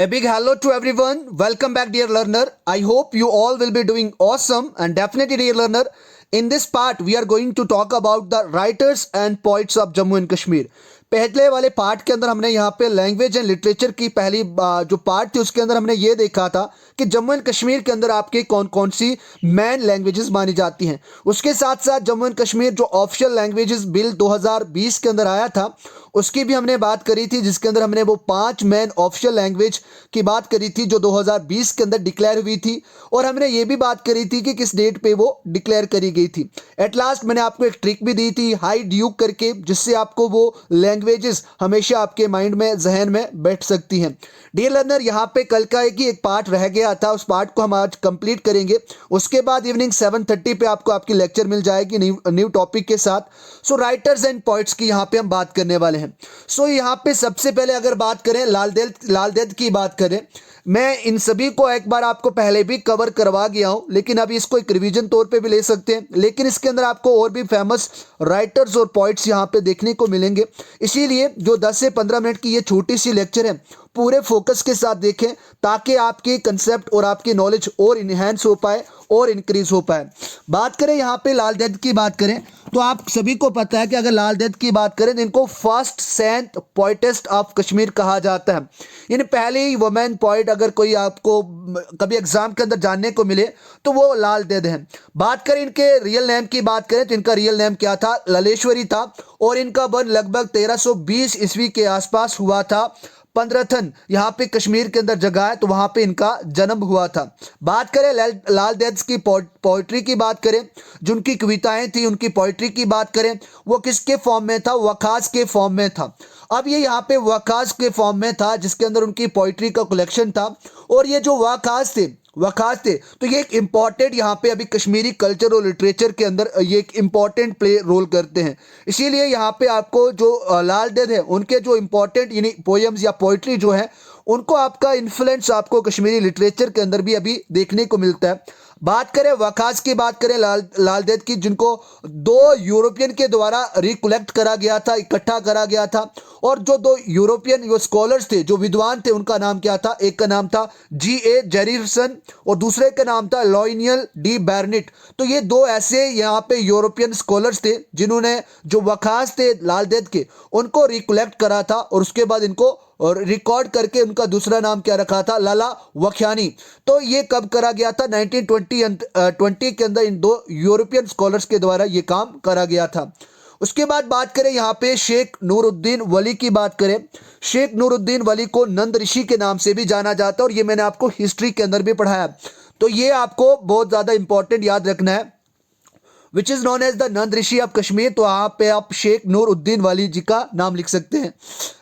A big hello to everyone. Welcome back, dear learner. I hope you all will be doing awesome. And definitely, dear learner, in this part, we are going to talk about the writers and poets of Jammu and Kashmir. पहले वाले part के अंदर हमने यहाँ पे language and literature की पहली जो पार्ट थी उसके अंदर हमने ये देखा था कि जम्मू एंड कश्मीर के अंदर आपके कौन कौन सी मेन लैंग्वेजेस मानी जाती हैं। उसके साथ साथ जम्मू एंड कश्मीर जो ऑफिशियल लैंग्वेजेस बिल 2020 के अंदर आया था उसकी भी हमने बात करी थी, जिसके अंदर हमने वो 5 मेन ऑफिशियल लैंग्वेज की बात करी थी जो 2020 के अंदर डिक्लेयर हुई थी। और हमने ये भी बात करी थी कि किस डेट पे वो डिक्लेयर करी गई थी। एट लास्ट मैंने आपको एक ट्रिक भी दी थी हाई ड्यूक करके, जिससे आपको वो लैंग्वेजेस हमेशा आपके माइंड में जहन में बैठ सकती हैं। डियर लर्नर, यहाँ पे कल का एक पार्ट रह गया था, उस पार्ट को हम आज कंप्लीट करेंगे। उसके बाद इवनिंग 7:30 पे आपको आपकी लेक्चर मिल जाएगी न्यू टॉपिक के साथ। सो राइटर्स एंड पोइट्स की यहाँ पे हम बात करने वाले हैं। सो यहाँ पे सबसे पहले अगर बात करें लाल देद की बात करें, मैं इन सभी को एक बार आपको पहले भी कवर करवा गया हूं, लेकिन अभी इसको एक रिवीजन तौर पे भी ले सकते हैं। लेकिन इसके अंदर आपको और भी फेमस राइटर्स और पोइट्स यहाँ पे देखने को मिलेंगे। इसीलिए जो 10 से 15 मिनट की ये छोटी सी लेक्चर है पूरे फोकस के साथ देखें, ताकि आपके कंसेप्ट और आपकी नॉलेज और इन्हेंस हो पाए और इंक्रीज हो पाए। बात करें यहाँ पे लाल देद की बात करें तो आप सभी को पता है कि अगर लाल देद की बात करें तो इनको फर्स्ट सेंट पोइटेस्ट ऑफ कश्मीर कहा जाता है। यानी पहली वुमेन पोइट अगर कोई आपको कभी एग्जाम के अंदर जानने को मिले तो वो लाल देद हैं। बात करें इनके रियल नेम की बात करें तो इनका रियल नेम क्या था? ललेश्वरी था। और इनका बर्थ लगभग 1320 ईस्वी के आसपास हुआ था। पंद्रथन यहाँ पे कश्मीर के अंदर जगह है, तो वहां पे इनका जन्म हुआ था। बात करें लाल देद की पोइट्री की बात करें, जो उनकी कविताएं थी, उनकी पोइट्री की बात करें, वो किसके फॉर्म में था? वखास के फॉर्म में था। अब ये यहाँ पे वखास के फॉर्म में था, जिसके अंदर उनकी पोइट्री का कलेक्शन था। और ये जो वखास थे तो ये एक इंपॉर्टेंट यहाँ पे अभी कश्मीरी कल्चर और लिटरेचर के अंदर ये एक इंपॉर्टेंट प्ले रोल करते हैं। इसीलिए यहाँ पे आपको जो लाल देद है उनके जो इंपॉर्टेंट यानी पोएम्स या पोइट्री जो है उनको आपका इन्फ्लुएंस आपको कश्मीरी लिटरेचर के अंदर भी अभी देखने को मिलता है। बात करें वखास की, बात करें लाल देद की, जिनको 2 यूरोपियन के द्वारा रिकलेक्ट करा गया था, इकट्ठा करा गया था। और जो 2 यूरोपियन जो स्कॉलर्स थे, जो विद्वान थे, उनका नाम क्या था? एक का नाम था G.A. जेरिसन और दूसरे का नाम था लॉयनियल डी बैरनेट। तो ये 2 ऐसे यहाँ पे यूरोपियन स्कॉलर्स थे जिन्होंने जो वखास थे लाल देद के उनको रिकलेक्ट करा था और उसके बाद इनको और रिकॉर्ड करके उनका दूसरा नाम क्या रखा था? लाला वख्यानी। तो ये कब करा गया था? 1920 के अंदर इन 2 यूरोपियन स्कॉलर्स के द्वारा ये काम करा गया था। उसके बाद बात करें यहाँ पे शेख नूरुद्दीन वली की बात करें। शेख नूरुद्दीन वली को नंद ऋषि के नाम से भी जाना जाता है, और ये मैंने आपको हिस्ट्री के अंदर भी पढ़ाया। तो ये आपको बहुत ज़्यादा इंपॉर्टेंट याद रखना है, which is known as the Nund Rishi of Kashmir. तो यहाँ पे आप शेख नूरुद्दीन वाली जी का नाम लिख सकते हैं।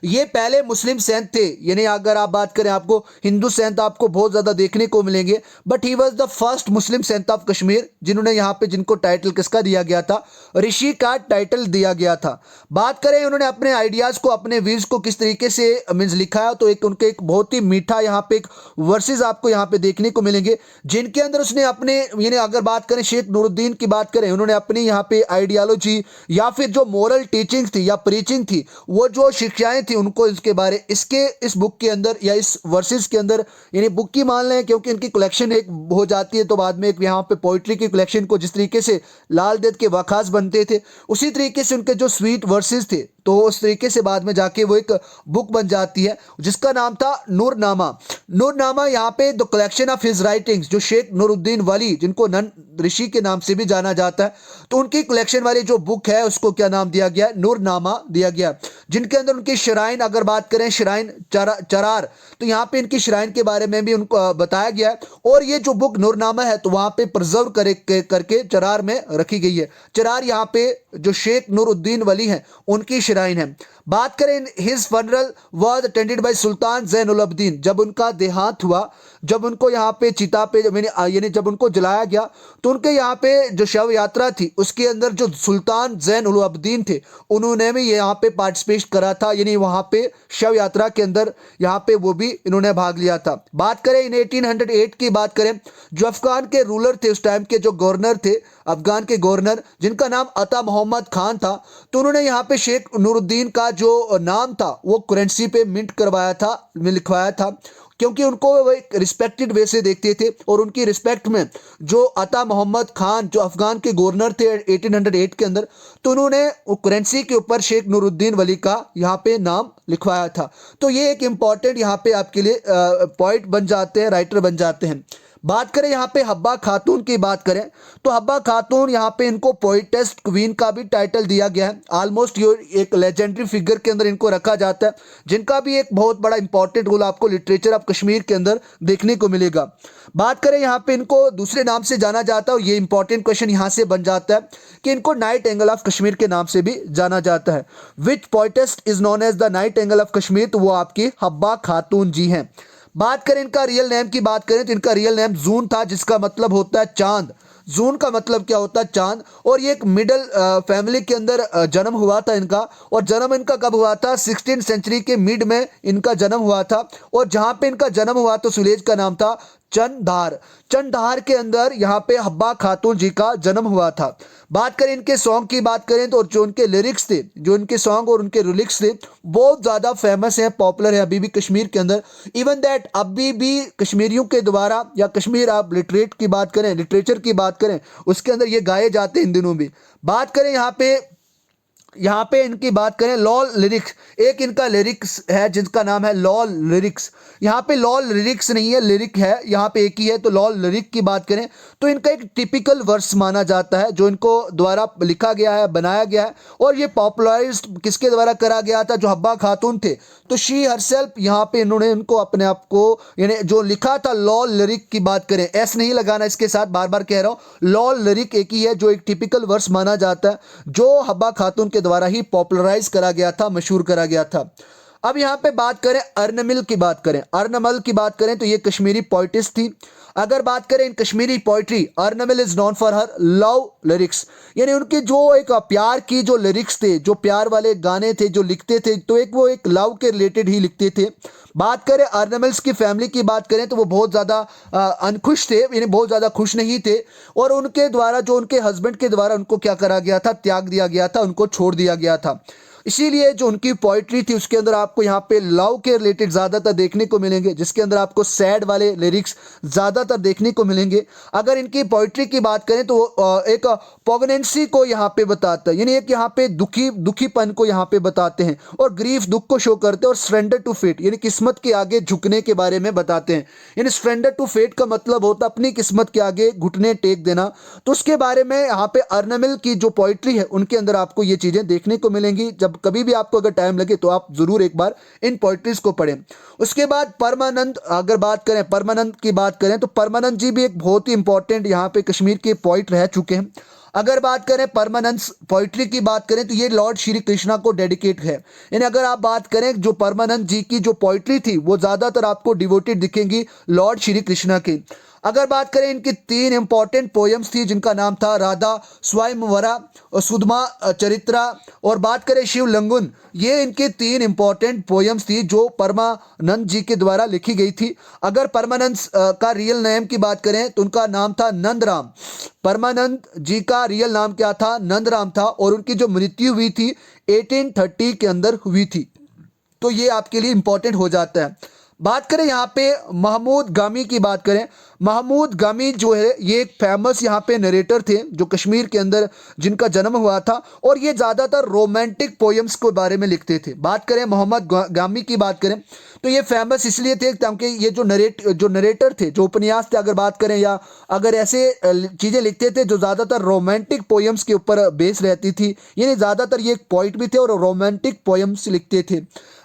ये पहले मुस्लिम सेंट थे, यानी अगर आप बात करें आपको हिंदू सेंट आपको बहुत ज़्यादा देखने को मिलेंगे, but he was the first Muslim saint of Kashmir जिन्होंने यहाँ पे जिनको टाइटल किसका दिया गया था? ऋषि का टाइटल दिया गया था। बात करें उन्होंने अपने आइडियाज़ को, अपने व्यूज़ को किस तरीके से मीन्स लिखा है, तो एक उनके एक बहुत ही मीठा यहाँ पे एक वर्सेज आपको यहाँ पे देखने को मिलेंगे, जिनके अंदर उसने अपने यानी अगर बात करें शेख नूरुद्दीन की बात करें, उन्होंने अपनी यहाँ पे आइडियोलॉजी या फिर जो मोरल टीचिंग थी या प्रीचिंग थी, वो जो शिक्षाएं थी उनको इसके बारे इसके इस बुक के अंदर या इस वर्सेस के अंदर यानी बुक की मान लें, क्योंकि इनकी कलेक्शन एक हो जाती है तो बाद में एक यहाँ पे पोइट्री की कलेक्शन को जिस तरीके से लाल देद के वखास बनते थे उसी तरीके से उनके जो स्वीट वर्सेस थे, तो उस तरीके से बाद में जाके वो एक बुक बन जाती है जिसका नाम था नूरनामा। यहाँ पे the collection of his writings, जो शेख नूरुद्दीन वली जिनको नंद ऋषि के नाम से भी जाना जाता है, तो उनकी कलेक्शन वाली जो बुक है उसको क्या नाम दिया गया? नूरनामा दिया गया। जिनके अंदर उनकी शराइन अगर बात करें, शराइन चरार, तो यहाँ पे इनकी शराइन के बारे में भी उनको बताया गया है। और ये जो बुक नूरनामा है तो वहाँ पे प्रिजर्व करके चरार में रखी गई है। चरार यहाँ पे जो शेख नूरुद्दीन वली हैं उनकी शराइन है। बात करें his funeral was attended by Sultan Zainul Abidin, जब उनका देहांत हुआ, जब उनको यहाँ पे चिता पे यानी जब उनको जलाया गया, तो उनके यहाँ पे जो शव यात्रा थी उसके अंदर जो सुल्तान जैनुल अब्दीन थे उन्होंने भी यहाँ पे पार्टिसिपेट करा था, यानी वहाँ पे शव यात्रा के अंदर यहाँ पे वो भी इन्होंने भाग लिया था। बात करें इन 1808 की बात करें, जो अफगान के रूलर थे उस टाइम के, जो गवर्नर थे अफगान के गवर्नर, जिनका नाम अता मोहम्मद खान था, तो उन्होंने यहाँ पे शेख नूरुद्दीन का जो नाम था वो करेंसी पे मिंट करवाया था, लिखवाया था। क्योंकि उनको वो एक रिस्पेक्टेड वे से देखते थे। और उनकी रिस्पेक्ट में जो अता मोहम्मद खान जो अफगान के गवर्नर थे 1808 के अंदर, तो उन्होंने करेंसी के ऊपर शेख नूरुद्दीन वली का यहाँ पे नाम लिखवाया था। तो ये एक इंपॉर्टेंट यहाँ पे आपके लिए पॉइंट बन जाते हैं, राइटर बन जाते हैं। बात करें यहाँ पे हब्बा खातून की बात करें तो हब्बा खातून यहाँ पे इनको पोइटेस्ट क्वीन का भी टाइटल दिया गया है। ऑलमोस्ट ये एक लेजेंडरी फिगर के अंदर इनको रखा जाता है, जिनका भी एक बहुत बड़ा इंपॉर्टेंट रोल आपको लिटरेचर ऑफ कश्मीर के अंदर देखने को मिलेगा। बात करें यहाँ पे इनको दूसरे नाम से जाना जाता है, और ये इंपॉर्टेंट क्वेश्चन यहाँ से बन जाता है कि इनको नाइट एंगल ऑफ कश्मीर के नाम से भी जाना जाता है। Which poetess is known as the nightingale of Kashmir, तो वो आपकी हब्बा खातून जी हैं। बात करें इनका रियल नेम की बात करें तो इनका रियल नेम जून था, जिसका मतलब होता है चांद। जून का मतलब क्या होता है? चांद। और ये एक मिडिल फैमिली के अंदर जन्म हुआ था इनका। और जन्म इनका कब हुआ था? 16th सेंचुरी के मिड में इनका जन्म हुआ था। और जहां पे इनका जन्म हुआ तो विलेज का नाम था चंदधार। चंदधार के अंदर यहाँ पे हब्बा खातून जी का जन्म हुआ था। बात करें इनके सॉन्ग की बात करें तो जो उनके लिरिक्स थे, जो इनके सॉन्ग और उनके लिरिक्स थे, बहुत ज़्यादा फेमस हैं, पॉपुलर है अभी भी कश्मीर के अंदर। इवन दैट अभी भी कश्मीरियों के द्वारा, या कश्मीर आप लिटरेट की बात करें, लिटरेचर की बात करें, उसके अंदर ये गाए जाते हैं इन दिनों भी। बात करें यहाँ पे इनकी बात करें लॉल लिरिक्स, एक इनका लिरिक्स है जिसका नाम है लॉल लिरिक्स। यहाँ पे लॉल लिरिक्स नहीं है, लिरिक है, यहाँ पे एक ही है। तो लॉल लिरिक की बात करें तो इनका एक टिपिकल वर्स माना जाता है जो इनको द्वारा लिखा गया है, बनाया गया है। और ये पॉपुलराइज किसके द्वारा करा गया था? जो हब्बा खातून थे, तो शी हरसेल्फ यहाँ पे इन्होंने इनको अपने आप को यानी जो लिखा था लॉल लिरिक की बात करें, एस नहीं लगाना इसके साथ, बार बार कह रहा हूँ, लॉल लिरिक एक ही है जो एक टिपिकल वर्स माना जाता है, जो हब्बा खातून के द्वारा ही पॉपुलराइज करा गया था, मशहूर करा गया था। अब यहाँ पे बात करें अर्नमिल की बात करें, अर्नमल की बात करें तो ये कश्मीरी पोइटिस्ट थी। अगर बात करें in Kashmiri poetry, Arnimal is known for her love lyrics, यानी उनकी जो एक प्यार की जो लिरिक्स थे, जो प्यार वाले गाने थे जो लिखते थे, तो एक वो एक लव के रिलेटेड ही लिखते थे। बात करें अर्नमिल्स की फैमिली की बात करें तो वो बहुत ज़्यादा अनखुश थे, यानी बहुत ज़्यादा खुश नहीं थे। और उनके द्वारा जो उनके हस्बैंड के द्वारा उनको क्या करा गया था? त्याग दिया गया था, उनको छोड़ दिया गया था। इसीलिए जो उनकी पोइट्री थी उसके अंदर आपको यहाँ पे लव के रिलेटेड ज़्यादातर देखने को मिलेंगे, जिसके अंदर आपको सैड वाले लिरिक्स ज़्यादातर देखने को मिलेंगे। अगर इनकी पोइट्री की बात करें तो एक पोगनेंसी को यहाँ पे बताता है, यानी एक यहाँ पे दुखीपन को यहाँ पे बताते हैं, और ग्रीफ दुख को शो करते हैं, और सरेंडर टू फेट यानी किस्मत के आगे झुकने के बारे में बताते हैं। यानी सरेंडर टू फेट का मतलब होता है अपनी किस्मत के आगे घुटने टेक देना। तो उसके बारे में यहाँ पे अर्नमिल की जो पोइट्री है उनके अंदर आपको ये चीज़ें देखने को मिलेंगी। जब कभी भी आपको अगर टाइम लगे तो आप जरूर एक बार इन पोइट्रीज को पढ़ें। उसके बाद परमानंद, अगर बात करें परमानंद की बात करें तो परमानंद जी भी एक बहुत ही इंपॉर्टेंट यहाँ पे कश्मीर के पोइट रह चुके हैं। अगर बात करें परमानंद पोइट्री की बात करें तो ये लॉर्ड श्री कृष्णा को डेडिकेट है। यानी अगर आप बात करें जो परमानंद जी की जो पोइट्री थी वो ज़्यादातर आपको डिवोटेड दिखेंगी लॉर्ड श्री कृष्णा की। अगर बात करें इनकी 3 इंपॉर्टेंट पोएम्स थी जिनका नाम था राधा स्वयंवरा और सुधमा चरित्रा, और बात करें शिव लंगुन, ये इनके 3 इंपॉर्टेंट पोएम्स थी जो परमानंद जी के द्वारा लिखी गई थी। अगर परमानंद का रियल नेम की बात करें तो उनका नाम था नंदराम। परमानंद जी का रियल नाम क्या था? नंदराम था। और उनकी जो मृत्यु हुई थी 1830 के अंदर हुई थी। तो ये आपके लिए इंपॉर्टेंट हो जाता है। बात करें यहाँ पे महमूद गामी की बात करें, महमूद गामी जो है ये एक फेमस यहाँ पे नरेटर थे जो कश्मीर के अंदर जिनका जन्म हुआ था, और ये ज़्यादातर रोमांटिक पोएम्स के बारे में लिखते थे। बात करें मोहम्मद गामी की बात करें तो ये फेमस इसलिए थे क्योंकि ये जो नरेटर थे, जो उपन्यास थे अगर बात करें, या अगर ऐसे चीज़ें लिखते थे जो ज़्यादातर रोमांटिक पोएम्स के ऊपर बेस रहती थी, यानी ज़्यादातर ये एक पोइट भी थे और रोमांटिक पोएम्स लिखते थे।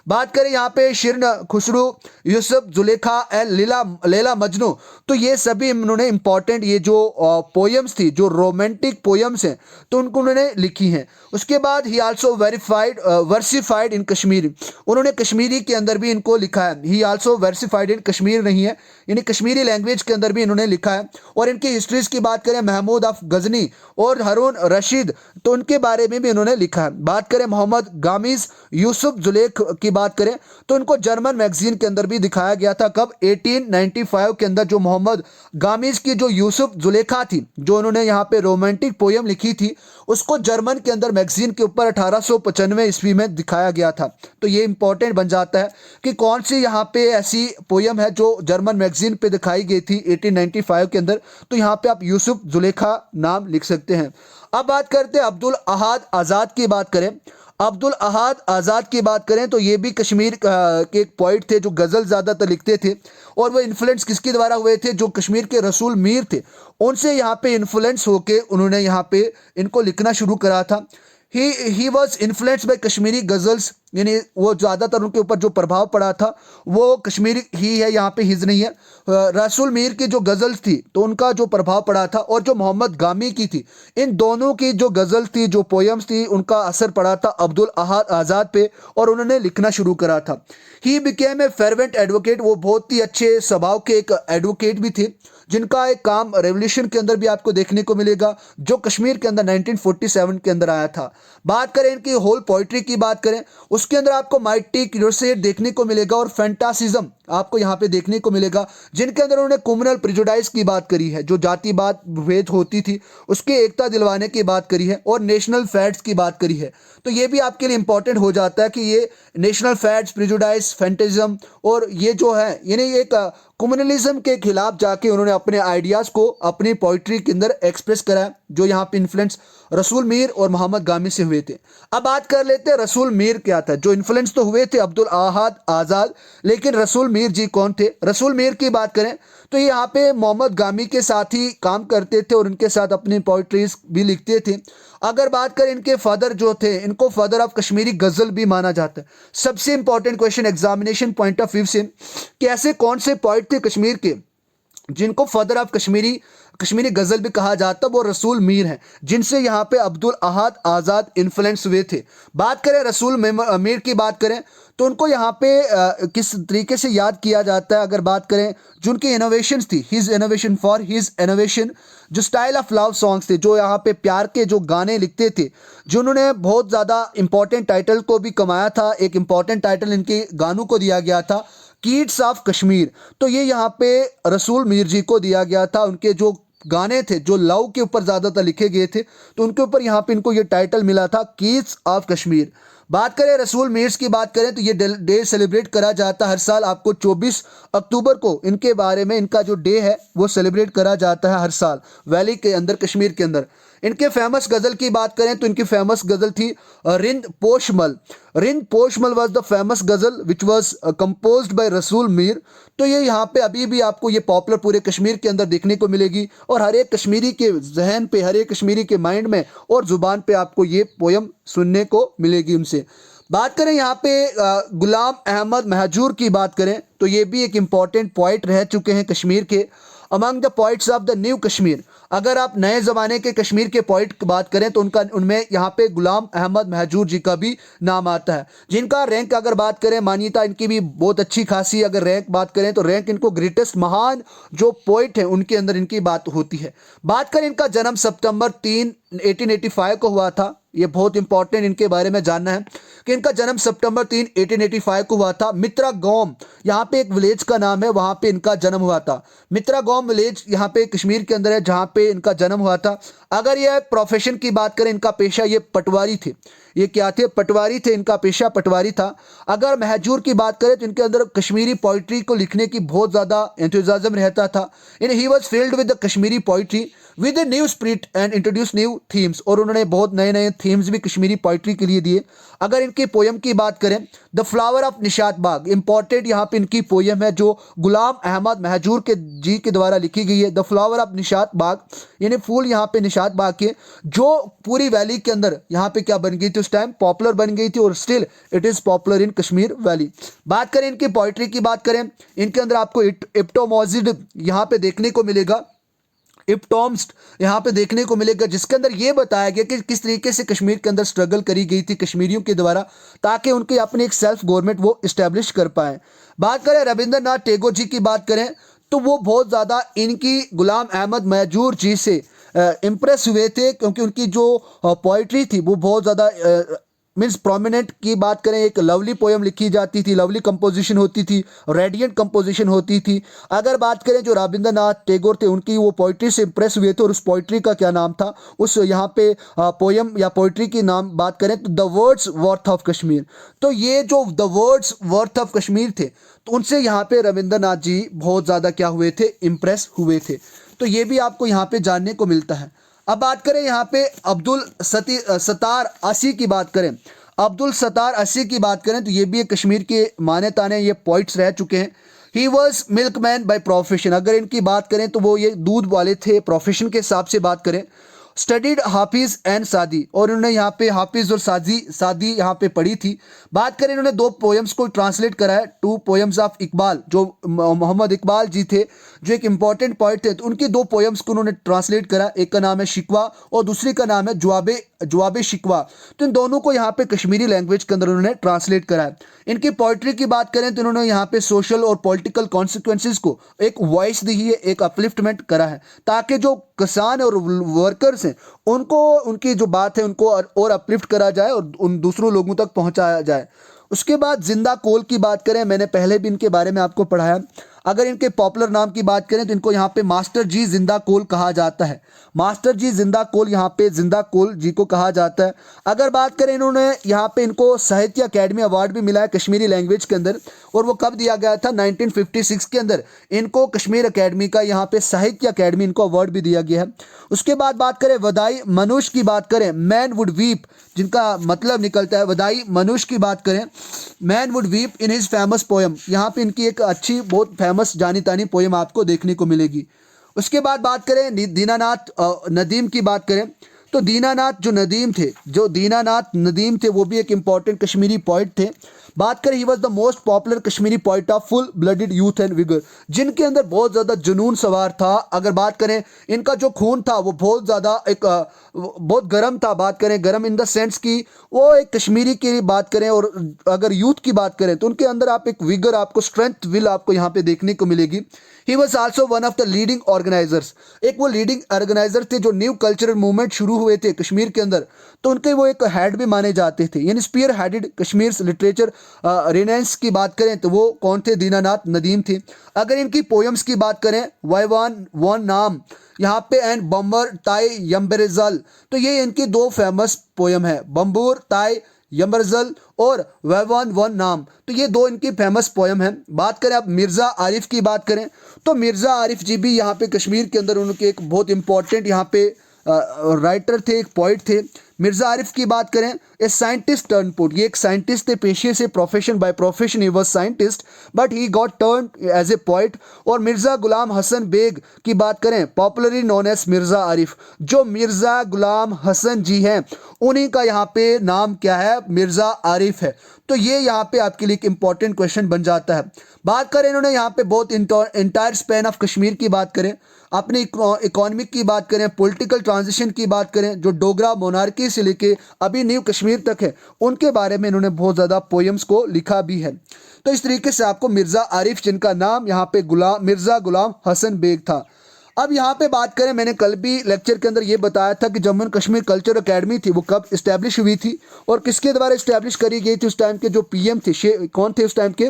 बात करें यहाँ पे शिरन, खुसरू, यूसुफ, जुलेखा एंड लैला मजनू, तो ये सभी इन्होंने इंपॉर्टेंट ये जो पोएम्स थी जो रोमांटिक पोएम्स हैं तो उनको उन्होंने लिखी हैं। उसके बाद ही आल्सो वर्सिफाइड इन कश्मीरी, उन्होंने कश्मीरी के अंदर भी इनको लिखा है। ही आल्सो वर्सिफाइड इन कश्मीर नहीं है, यानी कश्मीरी लैंग्वेज के अंदर भी इन्होंने लिखा है। और इनकी हिस्ट्रीज की बात करें महमूद अफ गजनी और हारून रशीद, तो उनके बारे में भी इन्होंने लिखा है। बात करें मोहम्मद गामीज, यूसुफ जुलेख की बात करें तो इनको जर्मन मैगजीन के अंदर भी दिखाया गया था। कब? 1895 के अंदर। जो मोहम्मद गामिज की जो यूसुफ जुलेखा थी, जो उन्होंने यहाँ पे रोमांटिक पोयम लिखी थी, उसको जर्मन के अंदर मैगजीन के ऊपर 1895 ईस्वी में दिखाया गया था। तो ये इंपॉर्टेंट बन जाता है कि कौन सी यहाँ पे ऐसी पोयम है जो जर्मन मैगजीन पे दिखाई गई थी 1895 के अंदर। तो यहाँ पे आप यूसुफ जुलेखा नाम लिख सकते हैं। अब बात करते हैं अब्दुल अहाद आज़ाद की बात करें। अब्दुल अहाद आज़ाद की बात करें तो ये भी कश्मीर के एक पोइट थे जो गज़ल ज़्यादातर लिखते थे, और वो इन्फ्लुएंस किसके द्वारा हुए थे? जो कश्मीर के रसूल मीर थे, उनसे यहाँ पे इन्फ्लुएंस होके उन्होंने यहाँ पे इनको लिखना शुरू करा था। He was influenced by Kashmiri ghazals, यानी वो ज़्यादातर उनके ऊपर जो प्रभाव पड़ा था वो कश्मीरी ही है, यहाँ पे हिज नहीं है। रसूल मीर की जो गज़ल्स थी तो उनका जो प्रभाव पड़ा था, और जो मोहम्मद गामी की थी, इन दोनों की जो गज़ल्स थी, जो पोयम्स थी, उनका असर पड़ा था अब्दुल अहाद आज़ाद पे, और उन्होंने लिखना शुरू करा था। ही बिकेम ए फेरवेंट एडवोकेट, वो बहुत ही अच्छे स्वभाव के एक एडवोकेट भी थे, जिनका एक काम रेवोल्यूशन के अंदर भी आपको देखने को मिलेगा, जो कश्मीर के अंदर 1947 के अंदर आया था। बात करें इनकी होल पोइट्री की बात करें, उसके अंदर आपको माइटी क्यूरोसेट देखने को मिलेगा, और फैंटासिज्म आपको यहाँ पे देखने को मिलेगा, जिनके अंदर उन्होंने कम्युनल प्रिजुडाइज की बात करी है, जो जातिवाद भेद होती थी उसकी एकता दिलवाने की बात करी है, और नेशनल फैट्स की बात करी है। तो ये भी आपके लिए इंपॉर्टेंट हो जाता है कि ये नेशनल फैट्स, प्रिजुडाइज, फैंटिज्म, और ये जो है यानी एक कम्युनलिज्म के खिलाफ जाके उन्होंने अपने आइडियाज़ को अपनी पोइट्री के अंदर एक्सप्रेस करा, जो यहाँ पे इन्फ्लुएंस रसूल मीर और मोहम्मद गामी से हुए थे। अब बात कर लेते हैं रसूल मीर क्या था। जो इन्फ्लुएंस तो हुए थे अब्दुल अहाद आज़ाद, लेकिन रसूल मीर जी कौन थे? रसूल मीर की बात करें तो ये यहाँ पे मोहम्मद गामी के साथ ही काम करते थे, और उनके साथ अपनी पोइट्रीज भी लिखते थे। अगर बात करें इनके फादर जो थे, इनको फादर ऑफ कश्मीरी गज़ल भी माना जाता है। सबसे important question examination point of view से कि ऐसे कौन से पोइट थे कश्मीर के जिनको फादर ऑफ कश्मीरी गज़ल भी कहा जाता, वो रसूल मीर हैं, जिनसे यहाँ पे अब्दुल अहाद आज़ाद इन्फ्लुएंस हुए थे। बात करें रसूल मीर की बात करें तो उनको यहाँ पे किस तरीके से याद किया जाता है? अगर बात करें जो उनकी इनोवेशंस थी, his innovation for his innovation, जो स्टाइल ऑफ लव सॉन्ग्स थे, जो यहाँ पे प्यार के जो गाने लिखते थे, जो उन्होंने बहुत ज़्यादा इंपॉर्टेंट टाइटल को भी कमाया था। एक इंपॉर्टेंट टाइटल इनके गानों को दिया गया था, कीट्स ऑफ कश्मीर। तो ये यहाँ पे रसूल मीर जी को दिया गया था। उनके जो गाने थे जो लव के ऊपर ज़्यादातर लिखे गए थे, तो उनके ऊपर यहाँ पे इनको ये टाइटल मिला था, कीट्स ऑफ कश्मीर। बात करें रसूल मीर्स की बात करें तो ये डे सेलिब्रेट करा जाता है हर साल। आपको 24 अक्टूबर को इनके बारे में, इनका जो डे है वो सेलिब्रेट करा जाता है हर साल वैली के अंदर, कश्मीर के अंदर। इनके फेमस गज़ल की बात करें तो इनकी फेमस गज़ल थी Rind Poshmal. Rind Poshmal was the famous ghazal which was composed by Rasul Mir. तो ये यहाँ पे अभी भी आपको ये पॉपुलर पूरे कश्मीर के अंदर देखने को मिलेगी, और हर एक कश्मीरी के जहन पे, हर एक कश्मीरी के माइंड में और ज़ुबान पे आपको ये पोयम सुनने को मिलेगी उनसे। बात करें यहाँ पे गुलाम अहमद महजूर की बात करें तो ये भी एक इम्पॉर्टेंट पोइट रह चुके हैं कश्मीर के, among the poets of the new Kashmir. अगर आप नए ज़माने के कश्मीर के पोइट की बात करें तो उनमें यहाँ पे गुलाम अहमद महजूर जी का भी नाम आता है, जिनका रैंक अगर बात करें, मान्यता इनकी भी बहुत अच्छी खासी, अगर रैंक बात करें तो रैंक इनको ग्रेटेस्ट महान जो पोइट हैं उनके अंदर इनकी बात होती है। बात करें इनका जन्म सितंबर 3 1885 को हुआ था। ये बहुत इंपॉर्टेंट इनके बारे में जानना है कि इनका जन्म सितंबर 3 1885 को हुआ था। मित्रा गांव यहाँ पे एक विलेज का नाम है, वहाँ पे इनका जन्म हुआ था। मित्रा गांव विलेज यहाँ पे कश्मीर के अंदर है, जहाँ पे इनका जन्म हुआ था। अगर ये प्रोफेशन की बात करें, इनका पेशा ये पटवारी थे। ये क्या थे? पटवारी थे, इनका पेशा पटवारी था। अगर महजूर की बात करें तो इनके अंदर कश्मीरी पोइट्री को लिखने की बहुत ज़्यादा एंथुसियाज्म रहता था। In he was filled with the Kashmiri poetry with a new spirit and introduce new themes, और उन्होंने बहुत नए नए थीम्स भी कश्मीरी पोइट्री के लिए दिए। अगर इनकी पोयम की बात करें, the flower of Nishat Bagh, important यहाँ पे इनकी पोयम है जो गुलाम अहमद महजूर के जी के द्वारा लिखी गई है। द फ्लावर ऑफ निशात बाग यानी फूल यहाँ पे निशात बाग के, जो पूरी वैली के अंदर यहाँ पे क्या बन गई थी, उस टाइम पॉपुलर बन गई थी, और still it is popular in Kashmir valley. बात करें इनकी पोइट्री की बात करें, इनके अंदर आपको इप्टोमोजिड यहाँ पे देखने को मिलेगा, इप्टॉम्स्ट यहाँ पे देखने को मिलेगा, जिसके अंदर ये बताया गया कि किस तरीके से कश्मीर के अंदर स्ट्रगल करी गई थी कश्मीरियों के द्वारा, ताकि उनकी अपनी एक सेल्फ गवर्नमेंट वो इस्टेब्लिश कर पाए। बात करें रविंद्रनाथ टैगोर जी की बात करें तो वो बहुत ज़्यादा इनकी गुलाम अहमद महजूर जी से इम्प्रेस हुए थे, क्योंकि उनकी जो पोइट्री थी वो बहुत ज़्यादा मीन्स प्रोमिनेंट की बात करें, एक लवली पोयम लिखी जाती थी, लवली कंपोजिशन होती थी, रेडियंट कंपोजिशन होती थी। अगर बात करें जो रविंद्रनाथ टैगोर थे, उनकी वो पोइट्री से इंप्रेस हुए थे, और उस पोइट्री का क्या नाम था, उस यहाँ पे पोयम या पोइट्री की नाम बात करें तो the words worth of Kashmir. तो ये जो the words worth of Kashmir थे, तो उनसे यहाँ पे रविंद्रनाथ जी बहुत ज़्यादा क्या हुए थे, इंप्रेस हुए थे। तो ये भी आपको यहाँ पे जानने को मिलता है। अब बात करें यहाँ पे सत्तार असी की बात करें, अब्दुल सत्तार असी की बात करें, तो ये भी एक कश्मीर के माने ताने ये पॉइंट्स रह चुके हैं। He was milkman by profession, अगर इनकी बात करें तो वो ये दूध वाले थे, प्रोफेशन के हिसाब से बात करें। स्टडीड हाफिज एंड सादी, और इन्होंने यहाँ पे हाफिज और सादी यहाँ पे पढ़ी थी। बात करें इन्होंने दो पोएम्स को ट्रांसलेट करा है, टू पोएम्स ऑफ इकबाल, जो मोहम्मद इकबाल जी थे जो एक इंपॉर्टेंट पोइट थे, तो उनकी दो पोएम्स को उन्होंने ट्रांसलेट करा। एक का नाम है शिकवा और दूसरी का नाम है जवाबे शिकवा। तो इन दोनों को यहाँ पे कश्मीरी लैंग्वेज के अंदर उन्होंने ट्रांसलेट करा है। इनकी पोइट्री की बात करें तो इन्होंने यहाँ पे सोशल और पॉलिटिकल कॉन्सिक्वेंसेस को एक वॉइस दी है, एक अपलिफ्टमेंट करा है, ताकि जो किसान और वर्कर्स हैं उनको, उनकी जो बात है उनको और अपलिफ्ट करा जाए और उन दूसरों लोगों तक पहुंचाया जाए। उसके बाद जिंदा कोल की बात करें, मैंने पहले भी इनके बारे में आपको पढ़ाया। अगर इनके पॉपुलर नाम की बात करें तो इनको यहाँ पे मास्टर जी जिंदा कोल कहा जाता है। मास्टर जी जिंदा कोल, यहाँ पे जिंदा कोल जी को कहा जाता है। अगर बात करें इन्होंने यहाँ पे इनको साहित्य अकेडमी अवार्ड भी मिला है कश्मीरी लैंग्वेज के अंदर, और वो कब दिया गया था, 1956 के अंदर इनको कश्मीर अकेडमी का यहाँ पे साहित्य अकेडमी इनको अवार्ड भी दिया गया है। उसके बाद बात करें वदाई मनुष्य की बात करें, मैन वुड वीप, जिनका मतलब निकलता है वदाई मनुष्य की बात करें, man would weep in his famous poem, यहाँ पे इनकी एक अच्छी बहुत फेमस जानी तानी पोएम आपको देखने को मिलेगी। उसके बाद बात करें दीनानाथ नदीम की बात करें, तो दीनानाथ नदीम थे वो भी एक इंपॉर्टेंट कश्मीरी पोइट थे। बात करें ही was the most popular Kashmiri poet of full blooded youth and vigour, जिनके अंदर बहुत ज़्यादा जुनून सवार था। अगर बात करें इनका जो खून था वो बहुत ज़्यादा एक बहुत गर्म था। बात करें गर्म इन द सेंस की वो एक कश्मीरी की बात करें, और अगर यूथ की बात करें तो उनके अंदर आप एक विगर, आपको स्ट्रेंथ, विल आपको यहाँ पे देखने को मिलेगी। He was also one of the leading organisers, एक वो लीडिंग ऑर्गेनाइजर थे जो न्यू कल्चरल मूवमेंट शुरू हुए थे कश्मीर के अंदर, तो उनके वो एक हेड भी माने जाते थे, यानी स्पीयर हेडेड कश्मीर लिटरेचर रेनेंस की बात करें तो वो कौन थे, दीनानाथ नदीम थे। अगर इनकी पोएम्स की बात करें, वाइवान वन नाम यहाँ पे एंड बम्बर ताई यम्बरेजल, तो ये इनकी दो फेमस पोएम है, बम्बूर ताई यम्बरजल और वैवान वन नाम, तो ये दो इनकी फेमस पोएम है। बात करें अब मिर्ज़ा आरिफ की बात करें, तो मिर्ज़ा आरिफ जी भी यहाँ पे कश्मीर के अंदर उनके एक बहुत इंपॉर्टेंट यहाँ पे राइटर थे, एक पोइट थे। मिर्ज़ा आरिफ की बात करें, ए साइंटिस्ट टर्न पोट, ये एक साइंटिस्ट थे पेशे से, profession by profession he was scientist but he got turned as a poet. और मिर्ज़ा गुलाम हसन बेग की बात करें, popularly known as Mirza Arif, जो मिर्ज़ा गुलाम हसन जी हैं उन्हीं का यहाँ पे नाम क्या है, मिर्ज़ा आरिफ है। तो ये यहाँ पे आपके लिए एक इंपॉर्टेंट क्वेश्चन बन जाता है। बात करें इन्होंने यहाँ पे बहुत इंटायर स्पैन ऑफ कश्मीर की बात करें, अपनी इकोनॉमिक की बात करें, पॉलिटिकल ट्रांजिशन की बात करें, जो डोगरा मोनार्की से लेके अभी न्यू कश्मीर तक है, उनके बारे में इन्होंने बहुत ज़्यादा पोएम्स को लिखा भी है। तो इस तरीके से आपको मिर्ज़ा आरिफ, जिनका नाम यहाँ पे मिर्ज़ा गुलाम हसन बेग था। अब यहाँ पे बात करें, मैंने कल भी लेक्चर के अंदर ये बताया था कि Jammu and Kashmir culture academy थी वो कब इस्टेब्लिश हुई थी और किसके द्वारा इस्टेब्लिश करी गई थी। उस टाइम के जो पीएम थे कौन थे उस टाइम के,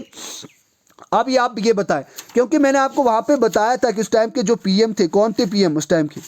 अब ये आप ये बताएं, क्योंकि मैंने आपको वहाँ पे बताया था कि उस टाइम के जो पीएम थे कौन थे, पीएम उस टाइम के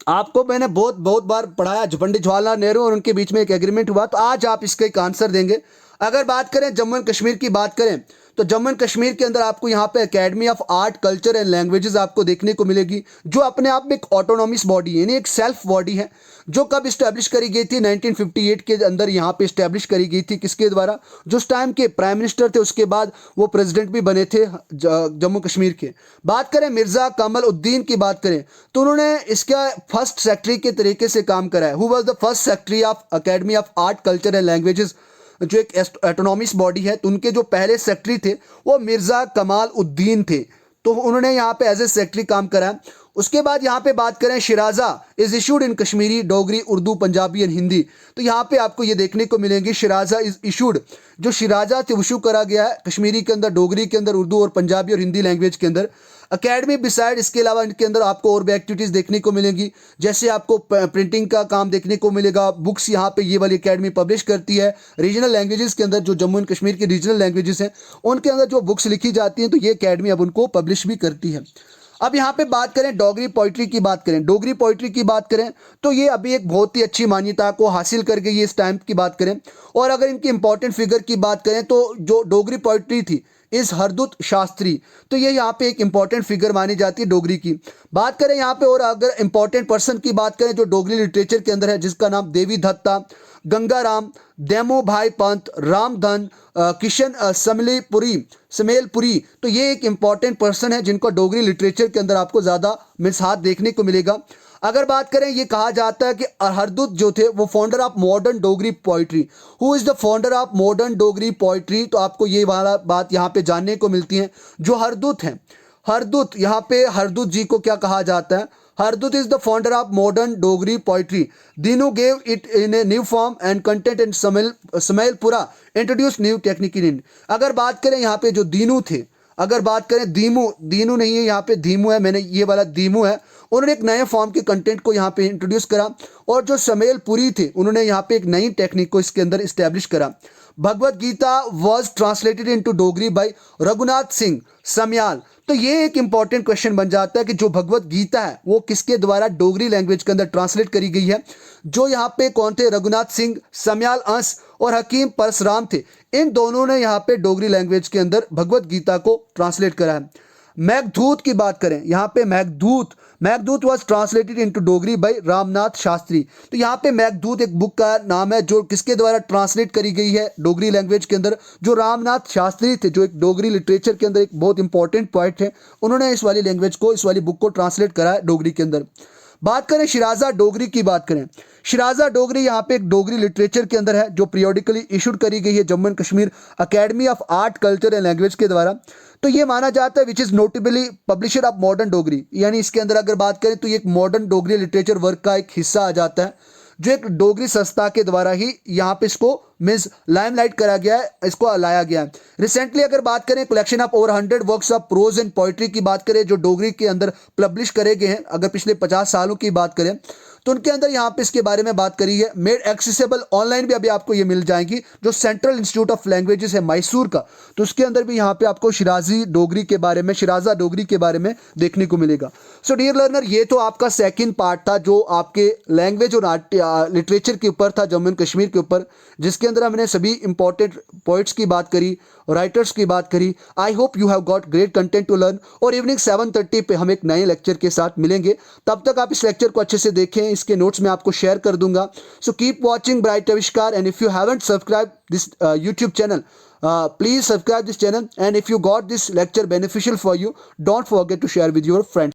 आपको मैंने बहुत बार पढ़ाया, पंडित जवाहरलाल नेहरू और उनके बीच में एक एग्रीमेंट हुआ। तो आज आप इसका एक आंसर देंगे। अगर बात करें जम्मू एंड कश्मीर की बात करें, तो जम्मू एंड कश्मीर के अंदर आपको यहाँ पे academy of art culture and languages आपको देखने को मिलेगी, जो अपने आप में एक ऑटोनॉमस बॉडी है, यानी एक सेल्फ बॉडी है, जो कब इस्टेब्लिश करी गई थी 1958 के अंदर यहाँ पे इस्टेब्लिश करी गई थी। किसके द्वारा, जो उस टाइम के प्राइम मिनिस्टर थे, उसके बाद वो प्रेसिडेंट भी बने थे जम्मू कश्मीर के। बात करें मिर्ज़ा कमल उद्दीन की बात करें, तो उन्होंने इसका फर्स्ट सेक्रेटरी के तरीके से काम करा है। Who was the first secretary of academy of art culture and languages, जो एक ऑटोनॉमस बॉडी है, तो उनके जो पहले सेक्रेटरी थे वो मिर्ज़ा कमाल उद्दीन थे, तो उन्होंने यहाँ पे एज ए सेक्रेटरी काम करा। उसके बाद यहाँ पे बात करें Shiraza is issued in Kashmiri, Dogri, Urdu, Punjabi and Hindi. तो यहाँ पे आपको ये देखने को मिलेंगे शिराजा इज इशूड, जो शिराजा थे इशू करा गया है कश्मीरी के अंदर, डोगरी के अंदर, उर्दू और पंजाबी और हिंदी लैंग्वेज के अंदर। अकेडमी बिसाइड, इसके अलावा इनके अंदर आपको और भी एक्टिविटीज़ देखने को मिलेंगी, जैसे आपको प्रिंटिंग का काम देखने को मिलेगा, बुक्स यहाँ पे ये वाली अकेडमी पब्लिश करती है। रीजनल लैंग्वेजेस के अंदर जो जम्मू एंड कश्मीर की रीजनल लैंग्वेजेस हैं उनके अंदर जो बुक्स लिखी जाती हैं तो ये अकेडमी अब उनको पब्लिश भी करती है। अब यहाँ पे बात करें डोगरी पोइट्री की बात करें, डोगरी पोइट्री की बात करें तो ये अभी एक बहुत ही अच्छी मान्यता को हासिल कर गई है इस टाइम की बात करें। और अगर इनकी इंपॉर्टेंट फिगर की बात करें तो जो डोगरी पोइट्री थी इस हरदुत शास्त्री, तो ये यहाँ पे एक इंपॉर्टेंट फिगर मानी जाती है डोगरी की। बात करें यहाँ पे और अगर इंपॉर्टेंट पर्सन की बात करें जो डोगरी लिटरेचर के अंदर है, जिसका नाम देवी दत्ता, गंगाराम, देमो भाई पंत, रामधन, किशन समेलपुरी, तो ये एक इंपॉर्टेंट पर्सन है जिनको डोगरी लिटरेचर के अंदर आपको ज़्यादा मिसाल देखने को मिलेगा। अगर बात करें, ये कहा जाता है कि हरदुत जो थे वो founder of modern Dogri poetry. Who is the founder of modern Dogri poetry, तो आपको ये वाला बात यहाँ पे जानने को मिलती है। जो हरदुत हैं, हरदुत यहाँ पे हरदुत जी को क्या कहा जाता है, Hardutt is the founder of modern Dogri poetry. Dinu gave it in a new form and content and Smailpuri introduce new technique in. अगर बात करें यहाँ पे जो दीनू थे, अगर बात करें दीनू नहीं है यहाँ पे धीमू है, मैंने ये वाला दीमू है, उन्होंने एक नए फॉर्म के कंटेंट को यहाँ पे इंट्रोड्यूस करा। और जो समेलपुरी थे उन्होंने यहाँ पे एक नई टेक्निक को इसके अंदर इस्टेब्लिश करा। Bhagavad Gita was translated into Dogri by Raghunath Singh Samyal. तो ये एक इंपॉर्टेंट क्वेश्चन बन जाता है कि जो भगवत गीता है वो किसके द्वारा डोगरी लैंग्वेज के अंदर ट्रांसलेट करी गई है। जो यहाँ पे कौन थे, रघुनाथ सिंह समयाल अंश और हकीम परसराम थे। इन दोनों ने यहाँ पे डोगरी लैंग्वेज के अंदर भगवत गीता को ट्रांसलेट करा है। मेघदूत की बात करें, यहाँ पे Meghdoot was translated into Dogri by Ramnath Shastri. तो यहाँ पे मेघदूत एक बुक का नाम है जो किसके द्वारा ट्रांसलेट करी गई है डोगरी लैंग्वेज के अंदर, जो रामनाथ शास्त्री थे, जो एक डोगरी लिटरेचर के अंदर एक बहुत इंपॉर्टेंट पॉइंट है, उन्होंने इस वाली लैंग्वेज को, इस वाली बुक को ट्रांसलेट करा है डोगरी के अंदर। बात करें शिराजा डोगरी की बात करें, शिराजा डोगरी यहाँ पे एक डोगरी लिटरेचर के अंदर है जो पीरियोडिकली इशूड करी गई है Jammu and Kashmir academy of art culture and language के द्वारा। तो ये माना जाता है which is notably publisher of modern Dogri, यानी इसके अंदर अगर बात करें तो ये एक मॉडर्न डोगरी लिटरेचर वर्क का एक हिस्सा आ जाता है, जो एक डोगरी संस्था के द्वारा ही यहाँ पे इसको मीन्स लाइमलाइट करा गया है, इसको लाया गया है। रिसेंटली अगर बात करें collection of over 100 works of pros and poetry की बात करें जो डोगरी के अंदर पब्लिश करे गए हैं, अगर पिछले 50 सालों की बात करें तो उनके अंदर यहाँ पे इसके बारे में बात करी है। मेड एक्सेसिबल ऑनलाइन भी अभी आपको ये मिल जाएगी, जो सेंट्रल इंस्टीट्यूट ऑफ लैंग्वेजेस है मैसूर का, तो उसके अंदर भी यहाँ पे आपको शिराजा डोगरी के बारे में देखने को मिलेगा। सो डियर लर्नर, ये तो आपका सेकंड पार्ट था जो आपके लैंग्वेज और लिटरेचर के ऊपर था जम्मू एंड कश्मीर के ऊपर, जिसके अंदर हमने सभी इंपॉर्टेंट पॉइंट्स की बात करी, राइटर्स की बात करी। I hope you have got great content to learn. और इवनिंग 7:30 पे हम एक नए लेक्चर के साथ मिलेंगे, तब तक आप इस लेक्चर को अच्छे से देखें, इसके नोट्स मैं आपको शेयर कर दूंगा। सो कीप वॉचिंग ब्राइट आविष्कार and if you haven't subscribe this YouTube channel, please subscribe this channel, and if you got this lecture beneficial for you, don't forget to share with your friends.